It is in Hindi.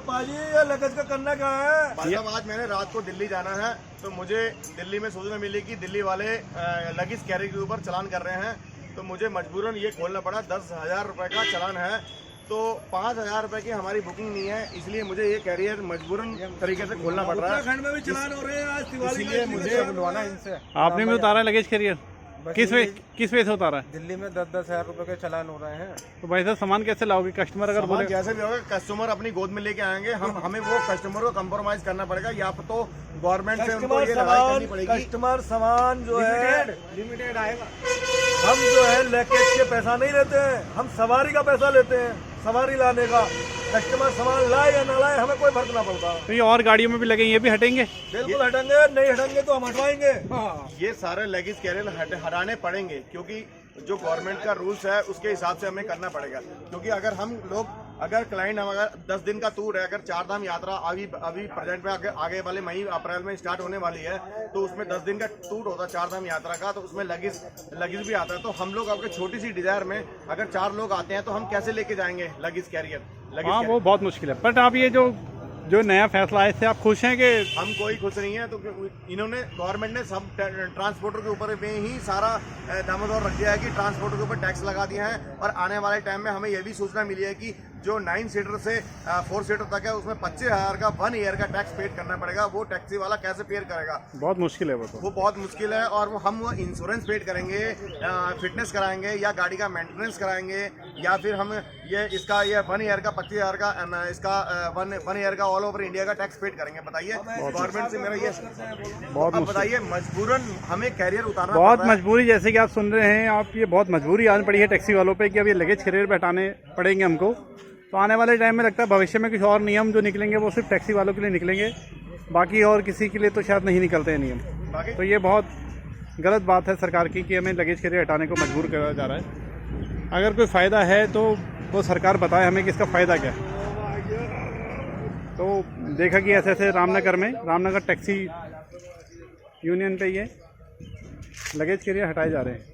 पाजी ये लगेज का करना क्या है? भाई साहब आज मैंने रात को दिल्ली जाना है, तो मुझे दिल्ली में सूचना मिली कि दिल्ली वाले लगेज कैरियर के ऊपर चालान कर रहे हैं, तो मुझे मजबूरन ये खोलना पड़ा। 10,000 रुपये का चालान है, तो 5,000 रुपये की हमारी बुकिंग नहीं है, इसलिए मुझे ये कैरियर मजबूरन तरीके से खोलना पड़ रहा है। उत्तराखंड में भी चलान हो रहे हैं आज दिवाली, इसलिए मुझे बुलवाना इनसे। आपने भी उतारा लगेज कैरियर? किस वे से उतारा है? दिल्ली में 10-10 हज़ार रुपए के चालान हो रहे हैं। तो भाई साहब सामान कैसे लाओगे? कस्टमर अगर बोले जैसे भी होगा कस्टमर अपनी गोद में लेके आएंगे, हमें वो कस्टमर को कंप्रोमाइज करना पड़ेगा, या तो गवर्नमेंट से उनको ये लड़ाई करनी पड़ेगी। कस्टमर सामान जो है लिमिटेड आएगा। हम जो है लगेज के पैसा नहीं लेते हैं, हम सवारी का पैसा लेते हैं, सवारी लाने का। कस्टमर सामान लाए या ना लाए हमें कोई फर्क ना पड़ता। तो ये और गाड़ियों में भी लगे, ये भी हटेंगे? बिल्कुल हटेंगे, नहीं हटेंगे तो हम हटवाएंगे। ये सारे लगेज कैरियर हटाने पड़ेंगे, क्योंकि जो गवर्नमेंट का रूल्स है उसके हिसाब से हमें करना पड़ेगा। क्योंकि अगर हम लोग क्लाइंट हम अगर 10 दिन का टूर है, अगर 4 धाम यात्रा अभी प्रेजेंट में आगे वाले मई अप्रैल में स्टार्ट होने वाली है, तो उसमें 10 दिन का टूर होता है 4 धाम यात्रा का, तो उसमें लगेज भी आता है। तो हम लोग आपके छोटी सी डिजायर में अगर 4 लोग आते हैं तो हम कैसे लेके जाएंगे लगेज कैरियर? हाँ वो बहुत मुश्किल है। बट आप ये जो नया फैसला है इससे आप खुश हैं? कि हम कोई खुश नहीं है, तो इन्होंने गवर्नमेंट ने सब ट्रांसपोर्टर के ऊपर में ही सारा दामोदर रख दिया है कि ट्रांसपोर्टर के ऊपर टैक्स लगा दिया है। और आने वाले टाइम में हमें यह भी सूचना मिली है कि जो 9 सीटर से 4 सीटर तक है उसमें 25,000 का 1 ईयर का टैक्स पेड करना पड़ेगा। वो टैक्सी वाला कैसे पेड करेगा? बहुत मुश्किल है वो बहुत मुश्किल है। और हम इंश्योरेंस पेड करेंगे, फिटनेस कराएंगे, या गाड़ी का मेंटेनेंस कराएंगे, या फिर हम ये 1 ईयर का 25,000 का इसका 1 ईयर का ऑल ओवर इंडिया का टैक्स पेड करेंगे। बताइए गवर्नमेंट से मेरा ये बहुत बताइए, मजबूरन हमें कैरियर उतारना बहुत पड़ रहा है। मजबूरी, जैसे कि आप सुन रहे हैं आप, ये बहुत मजबूरी आनी पड़ी है टैक्सी वालों पे कि अब ये लगेज कैरियर पे हटाने पड़ेंगे हमको। तो आने वाले टाइम में लगता है भविष्य में कुछ और नियम जो निकलेंगे वो सिर्फ टैक्सी वालों के लिए निकलेंगे, बाकी और किसी के लिए तो शायद नहीं निकलते हैं नियम। तो ये बहुत गलत बात है सरकार की कि हमें लगेज कैरियर हटाने को मजबूर करा जा रहा है। अगर कोई फ़ायदा है तो वो सरकार बताए हमें कि इसका फ़ायदा क्या है। तो देखा कि ऐसे रामनगर टैक्सी यूनियन पे ये लगेज कैरियर हटाए जा रहे हैं।